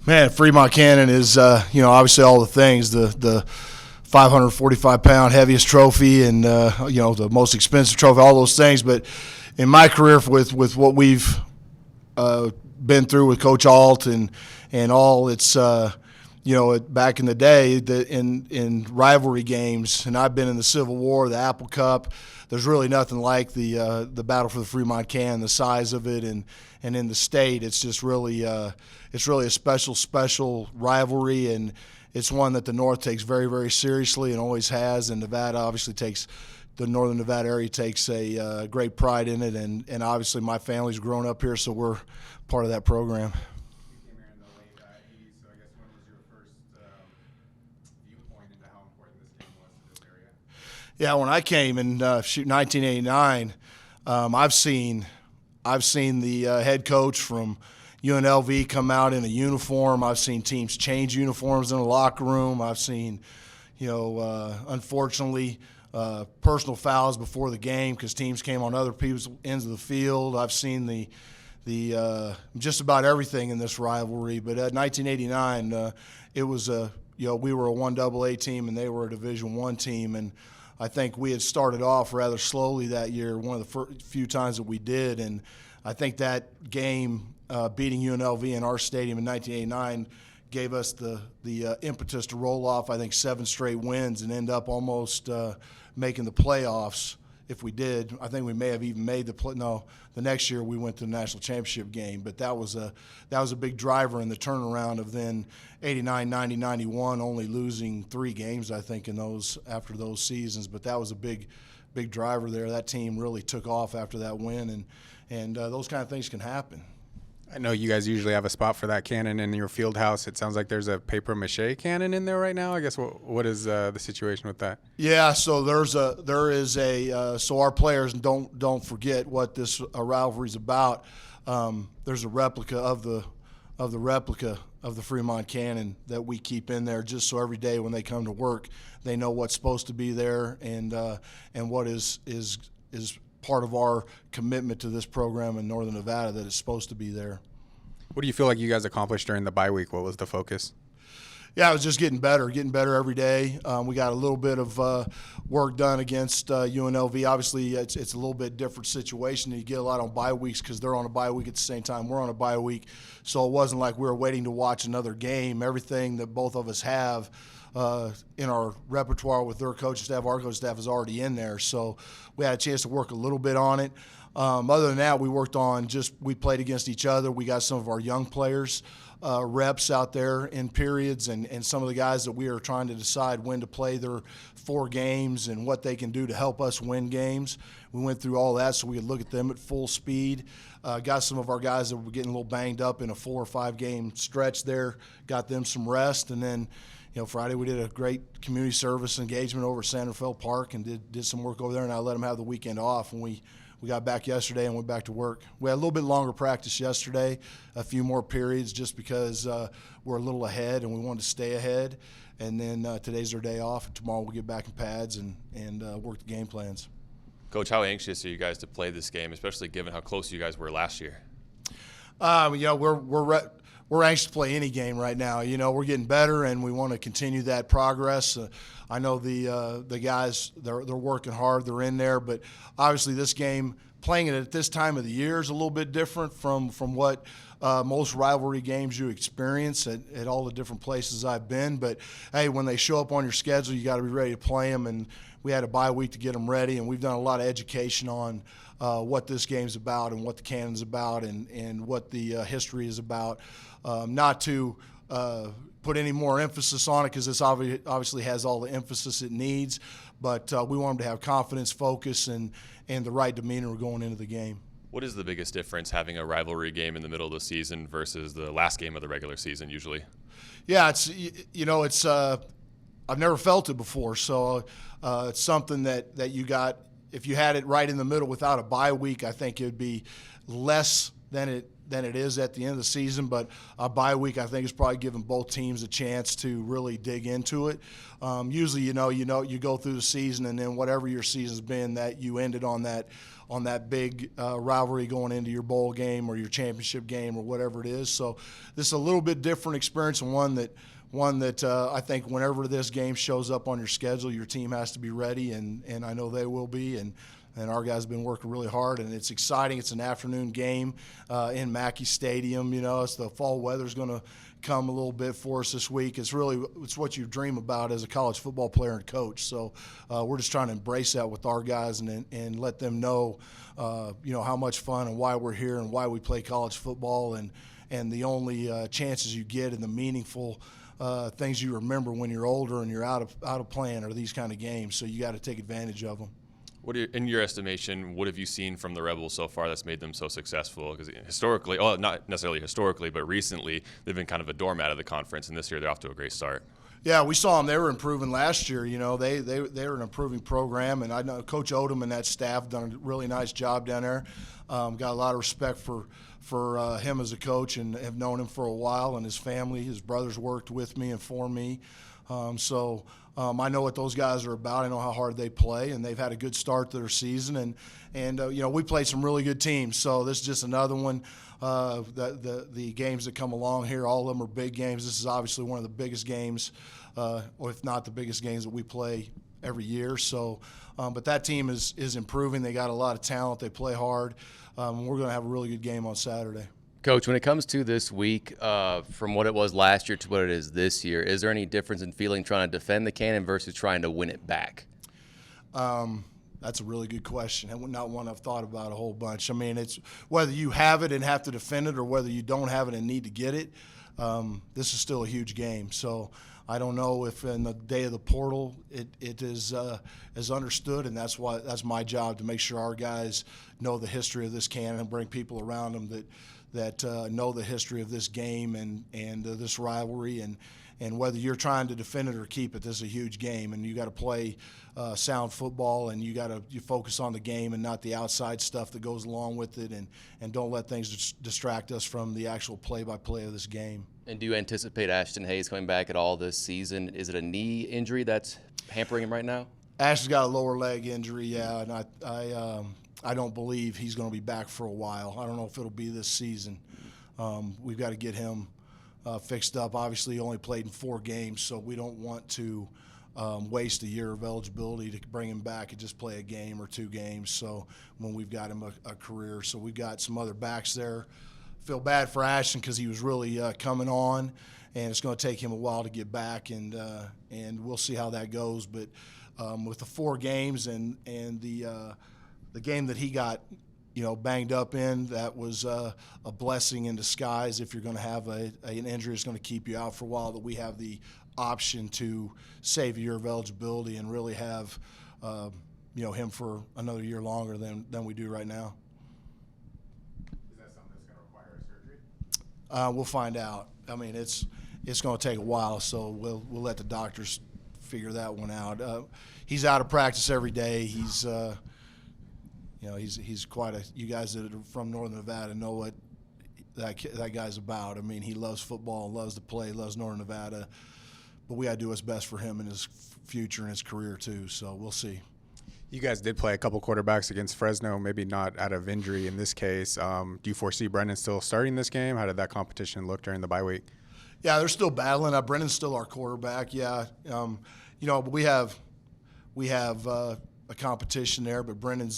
Man, Fremont Cannon is, obviously all the things, the 545-pound heaviest trophy and, the most expensive trophy, all those things. But in my career with what we've been through with Coach Alt and all, it's, back in the day in rivalry games, and I've been in the Civil War, the Apple Cup, there's really nothing like the battle for the Fremont Cannon, the size of it, and in the state, it's just really a special rivalry, and it's one that the North takes very, very seriously and always has, and Nevada obviously the Northern Nevada area takes a great pride in it, and obviously my family's grown up here, so we're part of that program. You came here in the late 80s, so I guess when was your first viewpoint into how important this game was to this area? Yeah, when I came in 1989, I've seen the head coach from UNLV come out in a uniform. I've seen teams change uniforms in the locker room. I've seen, unfortunately, personal fouls before the game because teams came on other people's ends of the field. I've seen the just about everything in this rivalry. But at 1989, it was we were a 1AA team and they were a Division I team, and I think we had started off rather slowly that year, one of the few times that we did, and I think that game, beating UNLV in our stadium in 1989, gave us the impetus to roll off, I think, 7 straight wins and end up almost making the playoffs. If we did, I think we may have even made the next year we went to the national championship game, but that was a big driver in the turnaround of then 89, 90, 91, only losing 3 games, I think, after those seasons, but that was a big driver there. That team really took off after that win, and those kind of things can happen. I know you guys usually have a spot for that cannon in your field house. It sounds like there's a paper mache cannon in there right now. I guess what is the situation with that? Yeah, so so our players don't forget what this rivalry's about. There's a replica of the replica of the Fremont Cannon that we keep in there, just so every day when they come to work, they know what's supposed to be there and what is part of our commitment to this program in Northern Nevada that it's supposed to be there. What do you feel like you guys accomplished during the bye week? What was the focus? Yeah, it was just getting better every day. We got a little bit of work done against UNLV. Obviously, it's a little bit different situation. You get a lot on bye weeks because they're on a bye week at the same time we're on a bye week. So it wasn't like we were waiting to watch another game. Everything that both of us have in our repertoire with their coaching staff, our coaching staff is already in there. So we had a chance to work a little bit on it. Other than that, we worked on we played against each other. We got some of our young players reps out there in periods and some of the guys that we are trying to decide when to play their 4 games and what they can do to help us win games. We went through all that so we could look at them at full speed. Got some of our guys that were getting a little banged up in a 4 or 5 game stretch there, got them some rest, and then Friday we did a great community service engagement over at San Rafael Park and did some work over there, and I let them have the weekend off, and we got back yesterday and went back to work. We had a little bit longer practice yesterday, a few more periods just because we're a little ahead and we wanted to stay ahead. And then today's our day off, and tomorrow we'll get back in pads and work the game plans. Coach, how anxious are you guys to play this game, especially given how close you guys were last year? We're anxious to play any game right now. We're getting better, and we want to continue that progress. I know the guys, they're working hard. They're in there. But obviously this game, playing it at this time of the year is a little bit different from what most rivalry games you experience at all the different places I've been. But, hey, when they show up on your schedule, you got to be ready to play them. And we had a bye week to get them ready, and we've done a lot of education on what this game's about and what the cannon's about and what the history is about. Not to put any more emphasis on it because this obviously has all the emphasis it needs, but we want them to have confidence, focus, and the right demeanor going into the game. What is the biggest difference having a rivalry game in the middle of the season versus the last game of the regular season usually? Yeah, it's I've never felt it before, so it's something that you got. If you had it right in the middle without a bye week, I think it would be less than it is at the end of the season. But a bye week, I think, is probably giving both teams a chance to really dig into it. Usually, you go through the season, and then whatever your season's been, that you ended on that big rivalry going into your bowl game or your championship game or whatever it is. So this is a little bit different experience, and one that I think whenever this game shows up on your schedule, your team has to be ready, and I know they will be. And our guys have been working really hard, and it's exciting. It's an afternoon game in Mackey Stadium. It's the fall weather's going to come a little bit for us this week. It's what you dream about as a college football player and coach. So we're just trying to embrace that with our guys and let them know, how much fun and why we're here and why we play college football and the only chances you get and the meaningful things you remember when you're older and you're out of playing are these kind of games. So you got to take advantage of them. In your estimation, what have you seen from the Rebels so far that's made them so successful? Because historically, well, not necessarily historically, but recently, they've been kind of a doormat of the conference, and this year they're off to a great start. Yeah, we saw them. They were improving last year. They were an improving program, and I know Coach Odom and that staff done a really nice job down there. Got a lot of respect for him as a coach, and have known him for a while, and his family. His brothers worked with me and for me. I know what those guys are about. I know how hard they play, and they've had a good start to their season. And we played some really good teams. So this is just another one. The games that come along here, all of them are big games. This is obviously one of the biggest games, or if not the biggest games that we play every year. So, but that team is improving. They got a lot of talent. They play hard. We're going to have a really good game on Saturday. Coach, when it comes to this week, from what it was last year to what it is this year, is there any difference in feeling trying to defend the Cannon versus trying to win it back? That's a really good question, and not one I've thought about a whole bunch. I mean, it's whether you have it and have to defend it or whether you don't have it and need to get it. This is still a huge game. So I don't know if in the day of the portal it is understood, and that's my job to make sure our guys know the history of this Cannon and bring people around them that know the history of this game and this rivalry, and whether you're trying to defend it or keep it, this is a huge game, and you got to play sound football, and you focus on the game and not the outside stuff that goes along with it, and don't let things distract us from the actual play-by-play of this game. And do you anticipate Ashton Hayes coming back at all this season? Is it a knee injury that's hampering him right now? Ashton's got a lower leg injury, yeah, and I don't believe he's going to be back for a while. I don't know if it'll be this season. We've got to get him fixed up. Obviously, he only played in 4 games, so we don't want to waste a year of eligibility to bring him back and just play a game or 2 games. So when we've got him a career, so we've got some other backs there. Feel bad for Ashton because he was really coming on, and it's going to take him a while to get back, and we'll see how that goes. But with the 4 games and the game that he got, banged up in, that was a blessing in disguise. If you're going to have an injury that's going to keep you out for a while, that we have the option to save a year of eligibility and really have, him for another year longer than we do right now. Is that something that's going to require a surgery? We'll find out. I mean, it's going to take a while, so we'll let the doctors figure that one out. He's out of practice every day. He's he's quite a. You guys that are from Northern Nevada know what that guy's about. I mean, he loves football, loves to play, loves Northern Nevada. But we got to do what's best for him in his future and his career too. So we'll see. You guys did play a couple quarterbacks against Fresno, maybe not out of injury in this case. Do you foresee Brendan still starting this game? How did that competition look during the bye week? Yeah, they're still battling. Brendan's still our quarterback. Yeah, but we have a competition there, but Brendan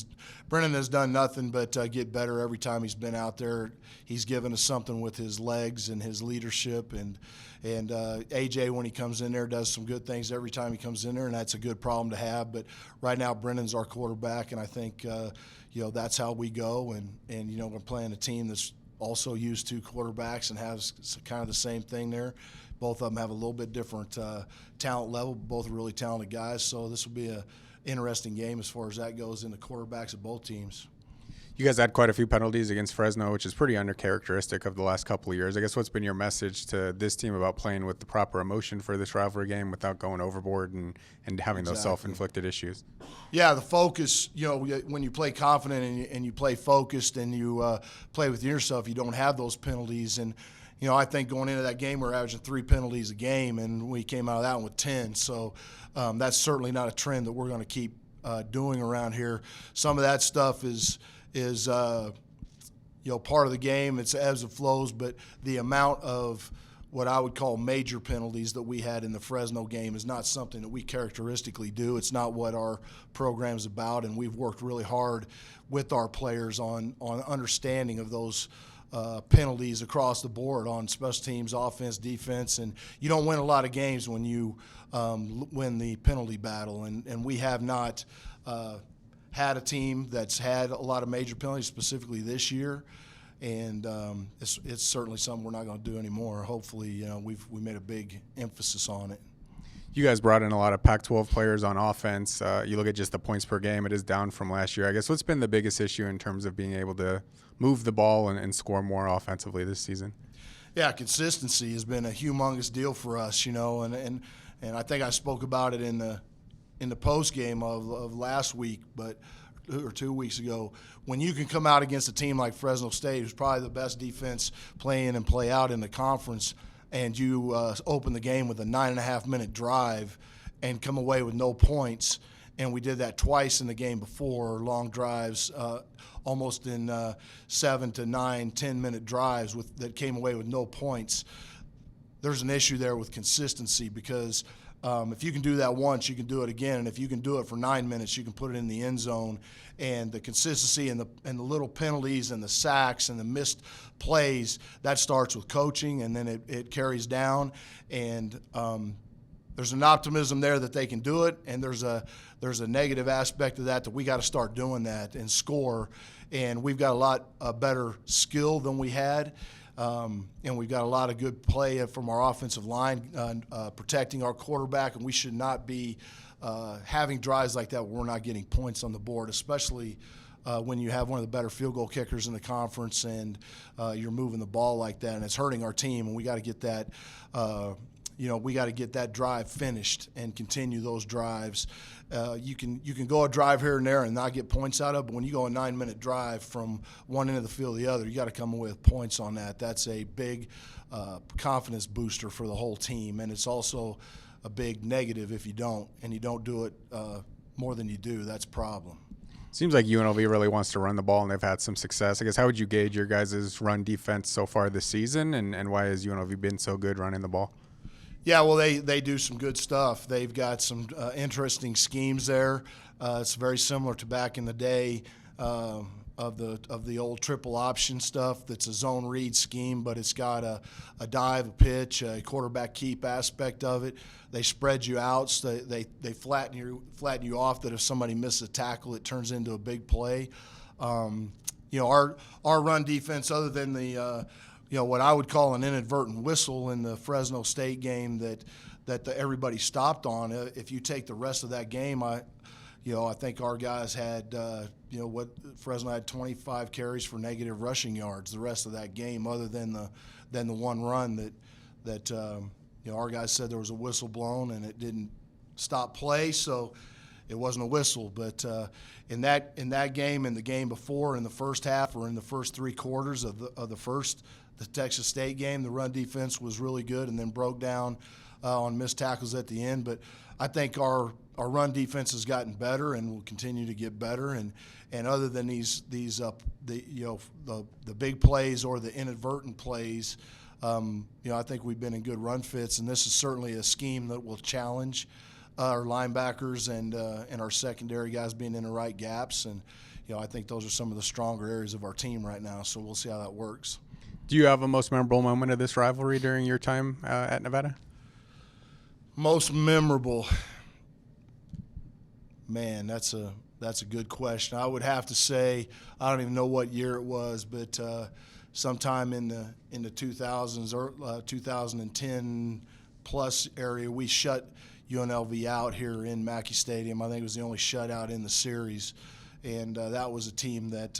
has done nothing but get better every time he's been out there. He's given us something with his legs and his leadership, and AJ, when he comes in there, does some good things every time he comes in there, and that's a good problem to have. But right now, Brendan's our quarterback, and I think that's how we go. And we're playing a team that's also used 2 quarterbacks and has kind of the same thing there. Both of them have a little bit different talent level. Both are really talented guys, so this will be a interesting game as far as that goes in the quarterbacks of both teams. You guys had quite a few penalties against Fresno, which is pretty uncharacteristic of the last couple of years. I guess what's been your message to this team about playing with the proper emotion for this rivalry game without going overboard and having those self-inflicted issues? Yeah, the focus, when you play confident and you play focused and you play within yourself, you don't have those penalties. And, I think going into that game, we're averaging 3 penalties a game, and we came out of that one with 10. So that's certainly not a trend that we're going to keep doing around here. Some of that stuff is part of the game. It's ebbs and flows, but the amount of what I would call major penalties that we had in the Fresno game is not something that we characteristically do. It's not what our program's about, and we've worked really hard with our players on understanding of those penalties across the board on special teams, offense, defense, and you don't win a lot of games when you win the penalty battle, and we have not had a team that's had a lot of major penalties, specifically this year, and it's certainly something we're not going to do anymore. Hopefully, we made a big emphasis on it. You guys brought in a lot of Pac-12 players on offense. You look at just the points per game; it is down from last year. I guess what's been the biggest issue in terms of being able to move the ball and score more offensively this season? Yeah, consistency has been a humongous deal for us, and I think I spoke about it in the post game of last week, or 2 weeks ago. When you can come out against a team like Fresno State, who's probably the best defense play in and play out in the conference, and you open the game with a 9.5-minute drive and come away with no points, and we did that twice in the game before, long drives, almost in 7 to 9, 10-minute drives that came away with no points. There's an issue there with consistency because if you can do that once, you can do it again, and if you can do it for 9 minutes, you can put it in the end zone. And the consistency and the little penalties and the sacks and the missed plays, that starts with coaching, and then it carries down. And there's an optimism there that they can do it, and there's a negative aspect of that we got to start doing that and score. And we've got a lot better skill than we had. And we've got a lot of good play from our offensive line, protecting our quarterback, and we should not be having drives like that where we're not getting points on the board, especially when you have one of the better field goal kickers in the conference and you're moving the ball like that, and it's hurting our team, and we got to get that we got to get that drive finished and continue those drives. You can go a drive here and there and not get points out of it, but when you go a 9-minute drive from one end of the field to the other, you got to come away with points on that. That's a big confidence booster for the whole team, and it's also a big negative if you don't, and you don't do it more than you do. That's a problem. Seems like UNLV really wants to run the ball, and they've had some success. I guess how would you gauge your guys' run defense so far this season, and why has UNLV been so good running the ball? Yeah, well, they do some good stuff. They've got some interesting schemes there. It's very similar to back in the day of the old triple option stuff. That's a zone read scheme, but it's got a dive, a pitch, a quarterback keep aspect of it. They spread you out, so they flatten you off. That if somebody misses a tackle, it turns into a big play. Our run defense, other than the what I would call an inadvertent whistle in the Fresno State game that everybody stopped on. If you take the rest of that game, I think our guys had, Fresno had 25 carries for negative rushing yards the rest of that game, other than the one run that our guys said there was a whistle blown and it didn't stop play, so it wasn't a whistle. But in that game and the game before, in the first half or in the first 3 quarters of the Texas State game, the run defense was really good and then broke down on missed tackles at the end. But I think our run defense has gotten better and will continue to get better. And other than the big plays or the inadvertent plays, I think we've been in good run fits. And this is certainly a scheme that will challenge our linebackers and our secondary guys being in the right gaps. And I think those are some of the stronger areas of our team right now. So we'll see how that works. Do you have a most memorable moment of this rivalry during your time at Nevada? Most memorable, man, that's a good question. I would have to say, I don't even know what year it was, but sometime in the 2000s or 2010 plus area, we shut UNLV out here in Mackey Stadium. I think it was the only shutout in the series, and that was a team that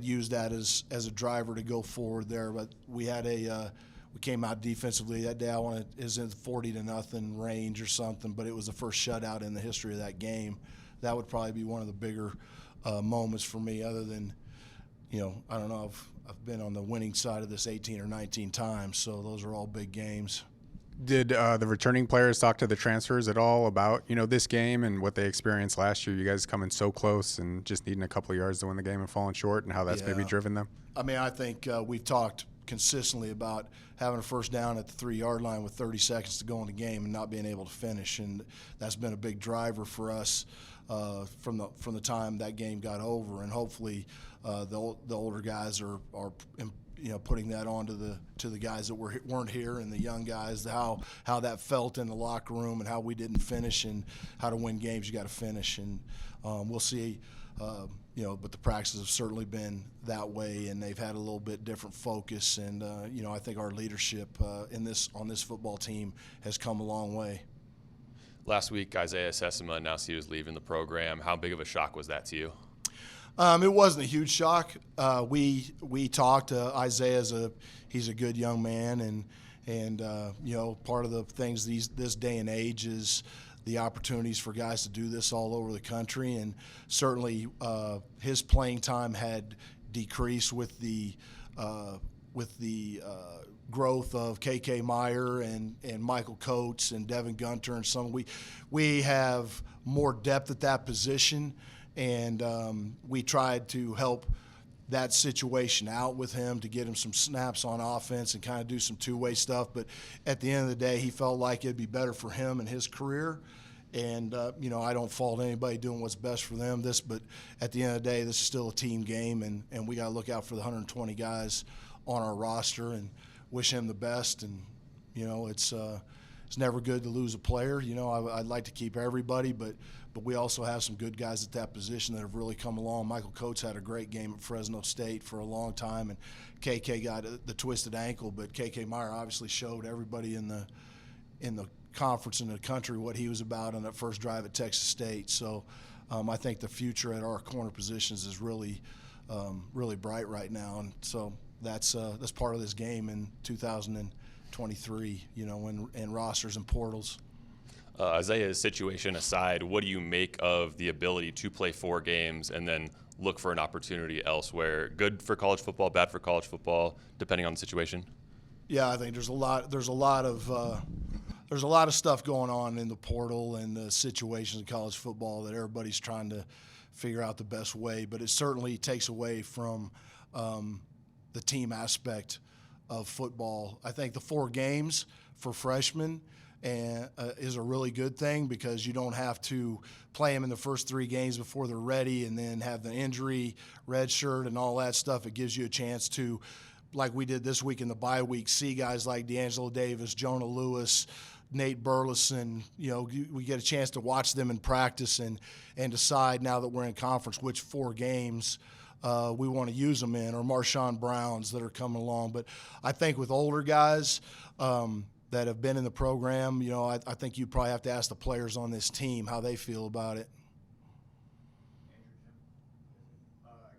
used that as a driver to go forward there. But we had we came out defensively that day. It was in the 40-0 range or something, but it was the first shutout in the history of that game. That would probably be one of the bigger moments for me, other than, I don't know, I've been on the winning side of this 18 or 19 times, so those are all big games. Did the returning players talk to the transfers at all about, this game and what they experienced last year? You guys coming so close and just needing a couple of yards to win the game and falling short, and how that's maybe driven them? I mean, I think we've talked consistently about having a first down at the 3-yard line with 30 seconds to go in the game and not being able to finish, and that's been a big driver for us from the time that game got over. And hopefully the older guys are putting that on to the guys that weren't here, and the young guys, how that felt in the locker room and how we didn't finish, and how to win games you got to finish. And we'll see. But the practices have certainly been that way, and they've had a little bit different focus. And I think our leadership on this football team has come a long way. Last week, Isaiah Sessima announced he was leaving the program. How big of a shock was that to you? It wasn't a huge shock. We talked. Isaiah's he's a good young man, and part of the things this day and age is the opportunities for guys to do this all over the country, and certainly his playing time had decreased with the growth of KK Meyer and Michael Coates and Devin Gunter, and some. We have more depth at that position, and we tried to help that situation out with him to get him some snaps on offense and kind of do some two-way stuff. But at the end of the day, he felt like it'd be better for him and his career. And, I don't fault anybody doing what's best for them. But at the end of the day, this is still a team game, and we got to look out for the 120 guys on our roster and wish him the best. And, it's never good to lose a player. I'd like to keep everybody, but we also have some good guys at that position that have really come along. Michael Coates had a great game at Fresno State for a long time, and KK got the twisted ankle, but KK Meyer obviously showed everybody in the conference in the country what he was about on that first drive at Texas State. So I think the future at our corner positions is really bright right now, and so that's part of this game in 2023, and rosters and portals. Isaiah's situation aside, what do you make of the ability to play 4 games and then look for an opportunity elsewhere? Good for college football, bad for college football, depending on the situation? Yeah, I think there's a lot of stuff going on in the portal and the situations in college football that everybody's trying to figure out the best way, but it certainly takes away from the team aspect of football. I think the 4 games for freshmen is a really good thing, because you don't have to play them in the first 3 games before they're ready and then have the injury, red shirt, and all that stuff. It gives you a chance to, like we did this week in the bye week, see guys like D'Angelo Davis, Jonah Lewis, Nate Burleson. We get a chance to watch them in practice and decide, now that we're in conference, which 4 games we want to use them in, or Marshawn Browns that are coming along. But I think with older guys that have been in the program, I think you probably have to ask the players on this team how they feel about it.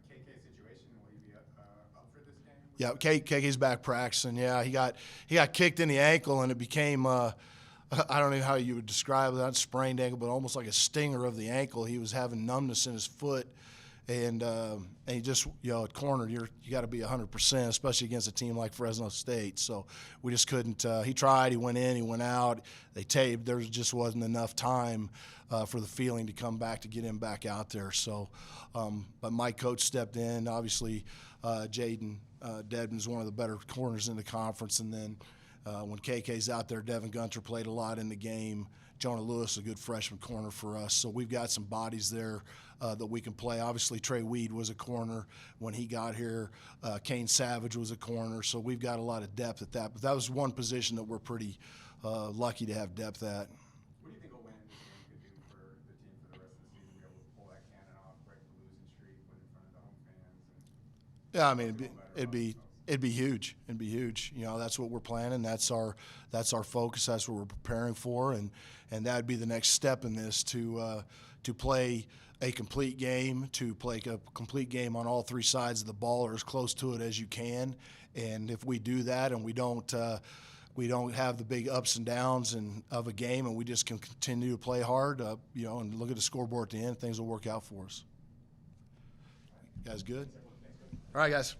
KK situation, will he be up for this game? Yeah, KK's back practicing. Yeah, he got kicked in the ankle, and it became I don't know how you would describe it, not sprained ankle, but almost like a stinger of the ankle. He was having numbness in his foot, and he just, at corner, you got to be 100%, especially against a team like Fresno State. So we just couldn't. He tried, he went in, he went out. They taped. There just wasn't enough time for the feeling to come back to get him back out there. So, but Mike Coates stepped in. Obviously, Jaden Dedman's one of the better corners in the conference, and then when KK's out there, Devin Gunter played a lot in the game. Jonah Lewis, a good freshman corner for us. So we've got some bodies there that we can play. Obviously, Trey Weed was a corner when he got here. Kane Savage was a corner. So we've got a lot of depth at that. But that was one position that we're pretty lucky to have depth at. What do you think a win in this game could do for the team for the rest of the season? Be able to pull that cannon off, break the losing streak, put it in front of the home fans? Yeah, I mean, it'd be huge. It'd be huge. That's what we're planning. That's our focus. That's what we're preparing for, and that'd be the next step in this to to play a complete game, to play a complete game on all three sides of the ball or as close to it as you can. And if we do that and we don't have the big ups and downs of a game, and we just can continue to play hard, and look at the scoreboard at the end, things will work out for us. You guys good? All right, guys.